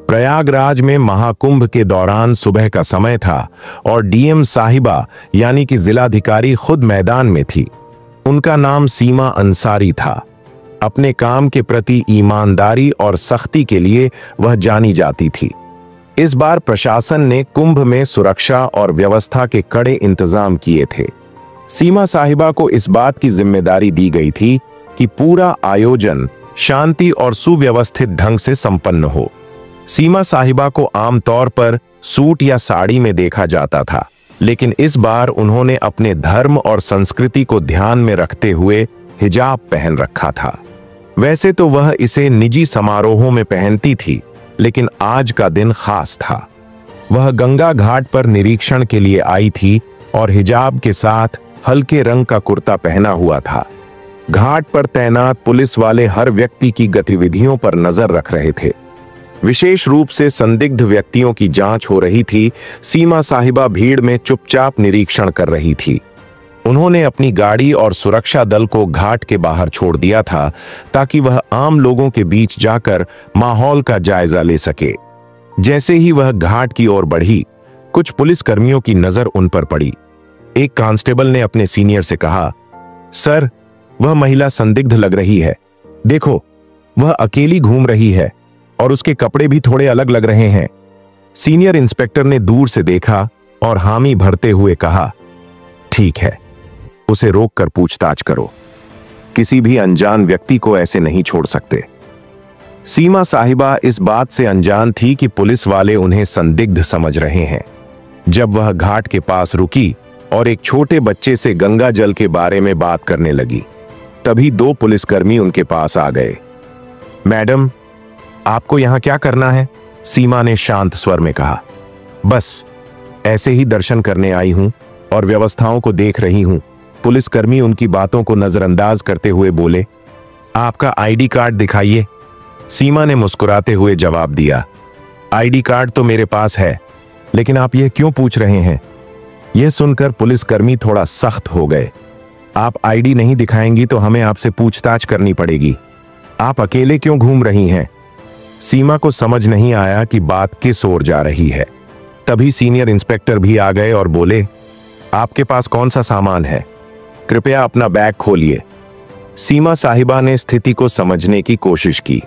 प्रयागराज में महाकुंभ के दौरान सुबह का समय था और डीएम साहिबा यानी कि जिलाधिकारी खुद मैदान में थी। उनका नाम सीमा अंसारी था। अपने काम के प्रति ईमानदारी और सख्ती के लिए वह जानी जाती थी। इस बार प्रशासन ने कुंभ में सुरक्षा और व्यवस्था के कड़े इंतजाम किए थे। सीमा साहिबा को इस बात की जिम्मेदारी दी गई थी कि पूरा आयोजन शांति और सुव्यवस्थित ढंग से संपन्न हो। सीमा साहिबा को आमतौर पर सूट या साड़ी में देखा जाता था, लेकिन इस बार उन्होंने अपने धर्म और संस्कृति को ध्यान में रखते हुए हिजाब पहन रखा था। वैसे तो वह इसे निजी समारोहों में पहनती थी, लेकिन आज का दिन खास था। वह गंगा घाट पर निरीक्षण के लिए आई थी और हिजाब के साथ हल्के रंग का कुर्ता पहना हुआ था। घाट पर तैनात पुलिस वाले हर व्यक्ति की गतिविधियों पर नजर रख रहे थे। विशेष रूप से संदिग्ध व्यक्तियों की जांच हो रही थी। सीमा साहिबा भीड़ में चुपचाप निरीक्षण कर रही थी। उन्होंने अपनी गाड़ी और सुरक्षा दल को घाट के बाहर छोड़ दिया था ताकि वह आम लोगों के बीच जाकर माहौल का जायजा ले सके। जैसे ही वह घाट की ओर बढ़ी, कुछ पुलिसकर्मियों की नजर उन पर पड़ी। एक कांस्टेबल ने अपने सीनियर से कहा, सर, वह महिला संदिग्ध लग रही है। देखो, वह अकेली घूम रही है और उसके कपड़े भी थोड़े अलग लग रहे हैं। सीनियर इंस्पेक्टर ने दूर से देखा और हामी भरते हुए कहा, ठीक है, उसे रोककर पूछताछ करो। किसी भी अनजान व्यक्ति को ऐसे नहीं छोड़ सकते। सीमा साहिबा इस बात से अनजान थी कि पुलिस वाले उन्हें संदिग्ध समझ रहे हैं। जब वह घाट के पास रुकी और एक छोटे बच्चे से गंगा जल के बारे में बात करने लगी, तभी दो पुलिसकर्मी उनके पास आ गए। मैडम, आपको यहां क्या करना है? सीमा ने शांत स्वर में कहा। बस ऐसे ही दर्शन करने आई हूं और व्यवस्थाओं को देख रही हूं। पुलिसकर्मी उनकी बातों को नजरअंदाज करते हुए बोले। आपका आईडी कार्ड दिखाइए। सीमा ने मुस्कुराते हुए जवाब दिया, आईडी कार्ड तो मेरे पास है, लेकिन आप यह क्यों पूछ रहे हैं? यह सुनकर पुलिसकर्मी थोड़ा सख्त हो गए। आप आईडी नहीं दिखाएंगी तो हमें आपसे पूछताछ करनी पड़ेगी। आप अकेले क्यों घूम रही हैं? सीमा को समझ नहीं आया कि बात किस ओर जा रही है। तभी सीनियर इंस्पेक्टर भी आ गए और बोले, आपके पास कौन सा सामान है? कृपया अपना बैग खोलिए। सीमा साहिबा ने स्थिति को समझने की कोशिश की।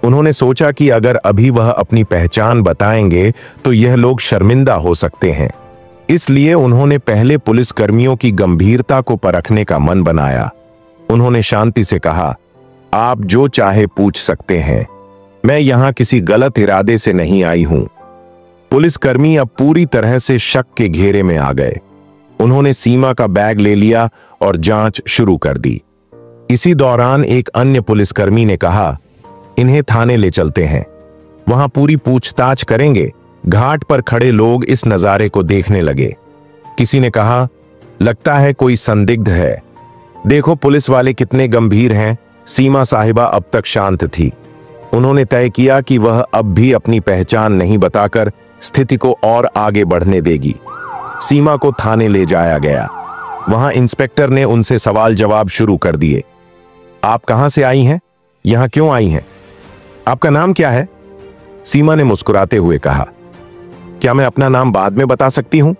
उन्होंने सोचा कि अगर अभी वह अपनी पहचान बताएंगे तो यह लोग शर्मिंदा हो सकते हैं। इसलिए उन्होंने पहले पुलिसकर्मियों की गंभीरता को परखने का मन बनाया। उन्होंने शांति से कहा, आप जो चाहे पूछ सकते हैं, मैं यहां किसी गलत इरादे से नहीं आई हूं। पुलिसकर्मी अब पूरी तरह से शक के घेरे में आ गए। उन्होंने सीमा का बैग ले लिया और जांच शुरू कर दी। इसी दौरान एक अन्य पुलिसकर्मी ने कहा, इन्हें थाने ले चलते हैं, वहां पूरी पूछताछ करेंगे। घाट पर खड़े लोग इस नजारे को देखने लगे। किसी ने कहा, लगता है कोई संदिग्ध है। देखो पुलिस वाले कितने गंभीर हैं। सीमा साहिबा अब तक शांत थी। उन्होंने तय किया कि वह अब भी अपनी पहचान नहीं बताकर स्थिति को और आगे बढ़ने देगी। सीमा को थाने ले जाया गया। वहां इंस्पेक्टर ने उनसे सवाल जवाब शुरू कर दिए। आप कहां से आई हैं? यहां क्यों आई हैं? आपका नाम क्या है? सीमा ने मुस्कुराते हुए कहा, क्या मैं अपना नाम बाद में बता सकती हूं?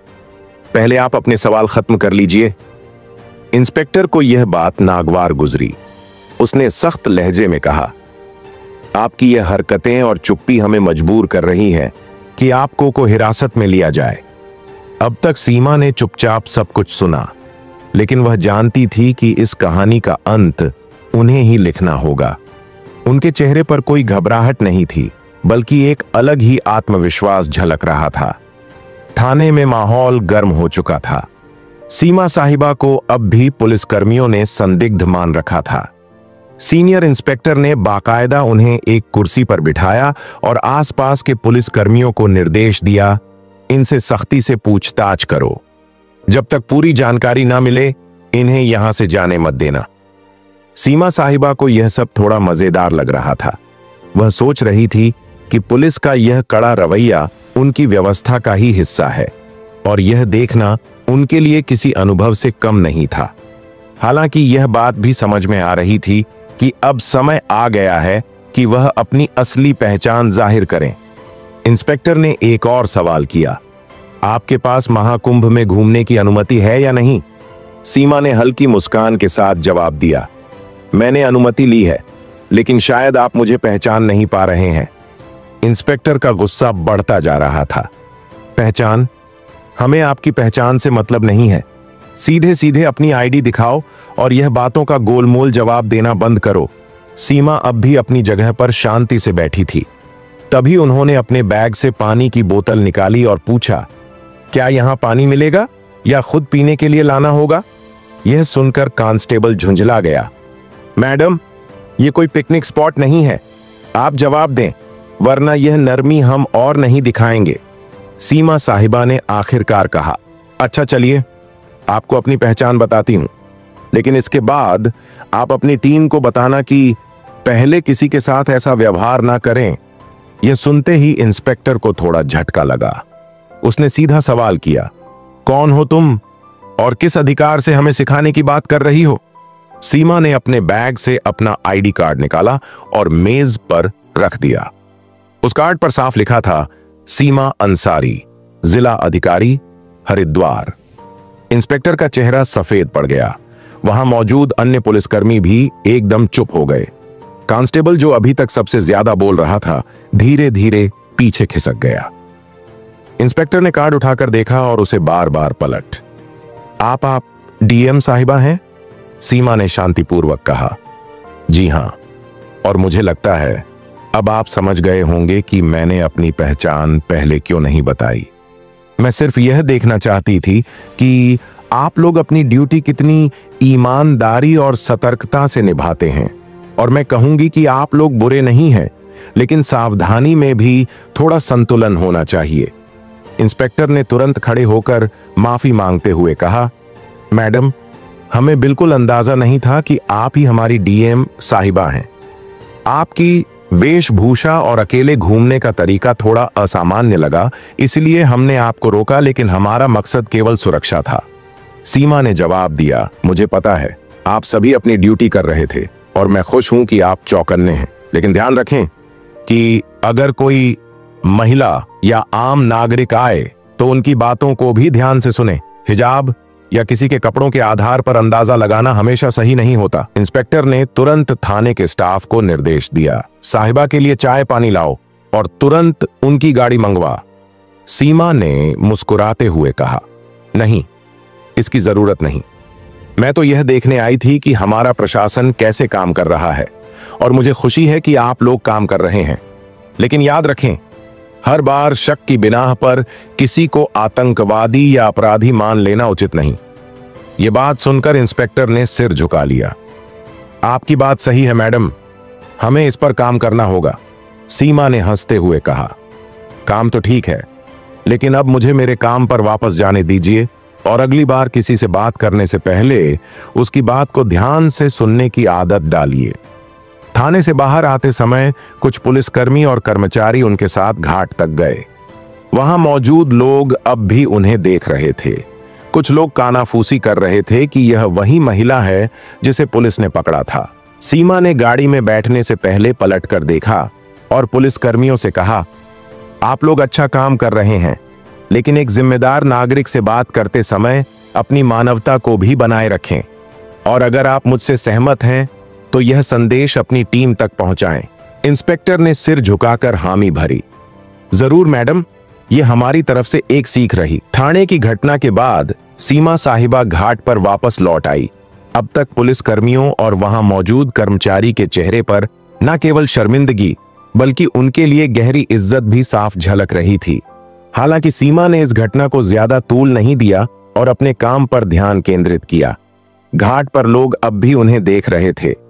पहले आप अपने सवाल खत्म कर लीजिए। इंस्पेक्टर को यह बात नागवार गुजरी। उसने सख्त लहजे में कहा, आपकी यह हरकतें और चुप्पी हमें मजबूर कर रही हैं कि आपको को हिरासत में लिया जाए। अब तक सीमा ने चुपचाप सब कुछ सुना, लेकिन वह जानती थी कि इस कहानी का अंत उन्हें ही लिखना होगा। उनके चेहरे पर कोई घबराहट नहीं थी, बल्कि एक अलग ही आत्मविश्वास झलक रहा था। थाने में माहौल गर्म हो चुका था। सीमा साहिबा को अब भी पुलिसकर्मियों ने संदिग्ध मान रखा था। सीनियर इंस्पेक्टर ने बाकायदा उन्हें एक कुर्सी पर बिठाया और आसपास के पुलिसकर्मियों को निर्देश दिया, इनसे सख्ती से पूछताछ करो। जब तक पूरी जानकारी ना मिले, इन्हें यहां से जाने मत देना। सीमा साहिबा को यह सब थोड़ा मजेदार लग रहा था। वह सोच रही थी कि पुलिस का यह कड़ा रवैया उनकी व्यवस्था का ही हिस्सा है और यह देखना उनके लिए किसी अनुभव से कम नहीं था। हालांकि यह बात भी समझ में आ रही थी कि अब समय आ गया है कि वह अपनी असली पहचान जाहिर करें। इंस्पेक्टर ने एक और सवाल किया, आपके पास महाकुंभ में घूमने की अनुमति है या नहीं? सीमा ने हल्की मुस्कान के साथ जवाब दिया, मैंने अनुमति ली है, लेकिन शायद आप मुझे पहचान नहीं पा रहे हैं। इंस्पेक्टर का गुस्सा बढ़ता जा रहा था। पहचान? हमें आपकी पहचान से मतलब नहीं है। सीधे सीधे अपनी आईडी दिखाओ और यह बातों का गोलमोल जवाब देना बंद करो। सीमा अब भी अपनी जगह पर शांति से बैठी थी। तभी उन्होंने अपने बैग से पानी की बोतल निकाली और पूछा, क्या यहां पानी मिलेगा या खुद पीने के लिए लाना होगा? यह सुनकर कांस्टेबल झुंझला गया। मैडम, यह कोई पिकनिक स्पॉट नहीं है, आप जवाब दें, वरना यह नरमी हम और नहीं दिखाएंगे। सीमा साहिबा ने आखिरकार कहा, अच्छा चलिए, आपको अपनी पहचान बताती हूं, लेकिन इसके बाद आप अपनी टीम को बताना कि पहले किसी के साथ ऐसा व्यवहार ना करें। यह सुनते ही इंस्पेक्टर को थोड़ा झटका लगा। उसने सीधा सवाल किया, कौन हो तुम और किस अधिकार से हमें सिखाने की बात कर रही हो? सीमा ने अपने बैग से अपना आईडी कार्ड निकाला और मेज पर रख दिया। उस कार्ड पर साफ लिखा था, सीमा अंसारी, जिला अधिकारी, हरिद्वार। इंस्पेक्टर का चेहरा सफेद पड़ गया। वहां मौजूद अन्य पुलिसकर्मी भी एकदम चुप हो गए। कांस्टेबल, जो अभी तक सबसे ज्यादा बोल रहा था, धीरे धीरे पीछे खिसक गया। इंस्पेक्टर ने कार्ड उठाकर देखा और उसे बार बार पलट। आप डीएम साहिबा हैं? सीमा ने शांतिपूर्वक कहा, जी हां, और मुझे लगता है अब आप समझ गए होंगे कि मैंने अपनी पहचान पहले क्यों नहीं बताई। मैं सिर्फ यह देखना चाहती थी कि आप लोग अपनी ड्यूटी कितनी ईमानदारी और सतर्कता से निभाते हैं। और मैं कहूंगी कि आप लोग बुरे नहीं हैं, लेकिन सावधानी में भी थोड़ा संतुलन होना चाहिए। इंस्पेक्टर ने तुरंत खड़े होकर माफी मांगते हुए कहा, मैडम, हमें बिल्कुल अंदाजा नहीं था कि आप ही हमारी डीएम साहिबा हैं। आपकी वेशभूषा और अकेले घूमने का तरीका थोड़ा असामान्य लगा, इसलिए हमने आपको रोका, लेकिन हमारा मकसद केवल सुरक्षा था। सीमा ने जवाब दिया, मुझे पता है, आप सभी अपनी ड्यूटी कर रहे थे और मैं खुश हूं कि आप चौकन्ने हैं, लेकिन ध्यान रखें कि अगर कोई महिला या आम नागरिक आए तो उनकी बातों को भी ध्यान से सुने। हिजाब या किसी के कपड़ों के आधार पर अंदाजा लगाना हमेशा सही नहीं होता। इंस्पेक्टर ने तुरंत थाने के स्टाफ को निर्देश दिया, साहिबा के लिए चाय पानी लाओ और तुरंत उनकी गाड़ी मंगवा। सीमा ने मुस्कुराते हुए कहा, नहीं, इसकी जरूरत नहीं। मैं तो यह देखने आई थी कि हमारा प्रशासन कैसे काम कर रहा है और मुझे खुशी है कि आप लोग काम कर रहे हैं। लेकिन याद रखें, हर बार शक की बिनाह पर किसी को आतंकवादी या अपराधी मान लेना उचित नहीं। यह बात सुनकर इंस्पेक्टर ने सिर झुका लिया। आपकी बात सही है मैडम, हमें इस पर काम करना होगा। सीमा ने हंसते हुए कहा, काम तो ठीक है, लेकिन अब मुझे मेरे काम पर वापस जाने दीजिए और अगली बार किसी से बात करने से पहले उसकी बात को ध्यान से सुनने की आदत डालिए। थाने से बाहर आते समय कुछ पुलिसकर्मी और कर्मचारी उनके साथ घाट तक गए। वहां मौजूद लोग अब भी उन्हें देख रहे थे। कुछ लोग कानाफूसी कर रहे थे कि यह वही महिला है जिसे पुलिस ने पकड़ा था। सीमा ने गाड़ी में बैठने से पहले पलटकर देखा और पुलिसकर्मियों से कहा, आप लोग अच्छा काम कर रहे हैं, लेकिन एक जिम्मेदार नागरिक से बात करते समय अपनी मानवता को भी बनाए रखें। और अगर आप मुझसे सहमत हैं तो यह संदेश अपनी टीम तक पहुंचाएं। इंस्पेक्टर ने सिर झुकाकर हामी भरी। जरूर मैडम, यह हमारी तरफ से एक सीख रही। थाने की घटना के बाद सीमा साहिबा घाट पर वापस लौट आई। अब तक पुलिसकर्मियों और वहां मौजूद कर्मचारी के चेहरे पर न केवल शर्मिंदगी बल्कि उनके लिए गहरी इज्जत भी साफ झलक रही थी। हालांकि सीमा ने इस घटना को ज्यादा तूल नहीं दिया और अपने काम पर ध्यान केंद्रित किया। घाट पर लोग अब भी उन्हें देख रहे थे।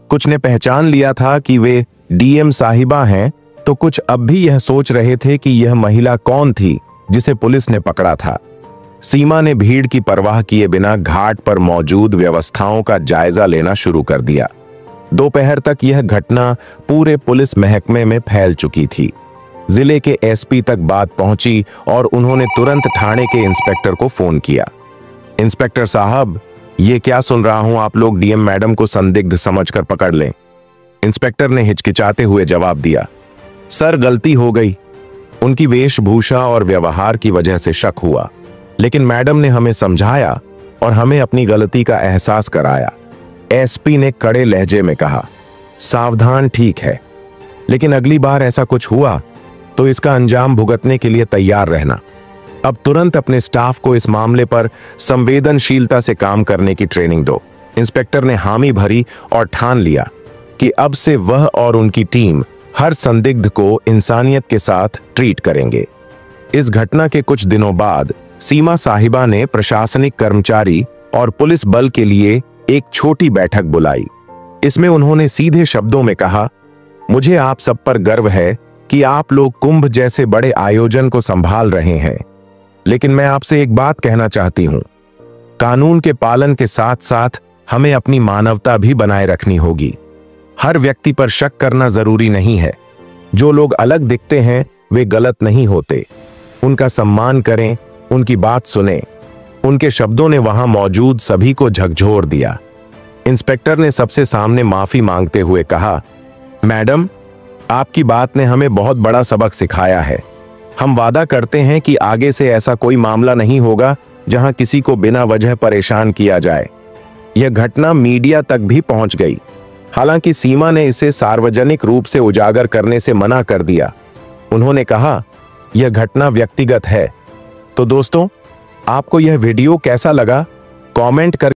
कुछ ने पहचान लिया था कि वे डीएम साहिबा हैं, तो कुछ अब भी यह सोच रहे थे कि यह महिला कौन थी जिसे पुलिस ने पकड़ा था। सीमा ने भीड़ की परवाह किए बिना घाट पर मौजूद व्यवस्थाओं का जायजा लेना शुरू कर दिया। दोपहर तक यह घटना पूरे पुलिस महकमे में फैल चुकी थी। जिले के एसपी तक बात पहुंची और उन्होंने तुरंत थाने के इंस्पेक्टर को फोन किया। इंस्पेक्टर साहब, ये क्या सुन रहा हूं, आप लोग डीएम मैडम को संदिग्ध समझकर पकड़ लें। इंस्पेक्टर ने हिचकिचाते हुए जवाब दिया, सर गलती हो गई, उनकी वेशभूषा और व्यवहार की वजह से शक हुआ, लेकिन मैडम ने हमें समझाया और हमें अपनी गलती का एहसास कराया। एसपी ने कड़े लहजे में कहा, सावधान ठीक है, लेकिन अगली बार ऐसा कुछ हुआ तो इसका अंजाम भुगतने के लिए तैयार रहना। अब तुरंत अपने स्टाफ को इस मामले पर संवेदनशीलता से काम करने की ट्रेनिंग दो। इंस्पेक्टर ने हामी भरी और ठान लिया कि अब से वह और उनकी टीम हर संदिग्ध को इंसानियत के साथ ट्रीट करेंगे। इस घटना के कुछ दिनों बाद सीमा साहिबा ने प्रशासनिक कर्मचारी और पुलिस बल के लिए एक छोटी बैठक बुलाई। इसमें उन्होंने सीधे शब्दों में कहा, मुझे आप सब पर गर्व है कि आप लोग कुंभ जैसे बड़े आयोजन को संभाल रहे हैं, लेकिन मैं आपसे एक बात कहना चाहती हूं। कानून के पालन के साथ साथ हमें अपनी मानवता भी बनाए रखनी होगी। हर व्यक्ति पर शक करना जरूरी नहीं है। जो लोग अलग दिखते हैं वे गलत नहीं होते। उनका सम्मान करें, उनकी बात सुने। उनके शब्दों ने वहां मौजूद सभी को झकझोर दिया। इंस्पेक्टर ने सबसे सामने माफी मांगते हुए कहा, मैडम, आपकी बात ने हमें बहुत बड़ा सबक सिखाया है। हम वादा करते हैं कि आगे से ऐसा कोई मामला नहीं होगा जहां किसी को बिना वजह परेशान किया जाए। यह घटना मीडिया तक भी पहुंच गई। हालांकि सीमा ने इसे सार्वजनिक रूप से उजागर करने से मना कर दिया। उन्होंने कहा, यह घटना व्यक्तिगत है। तो दोस्तों, आपको यह वीडियो कैसा लगा? कमेंट कर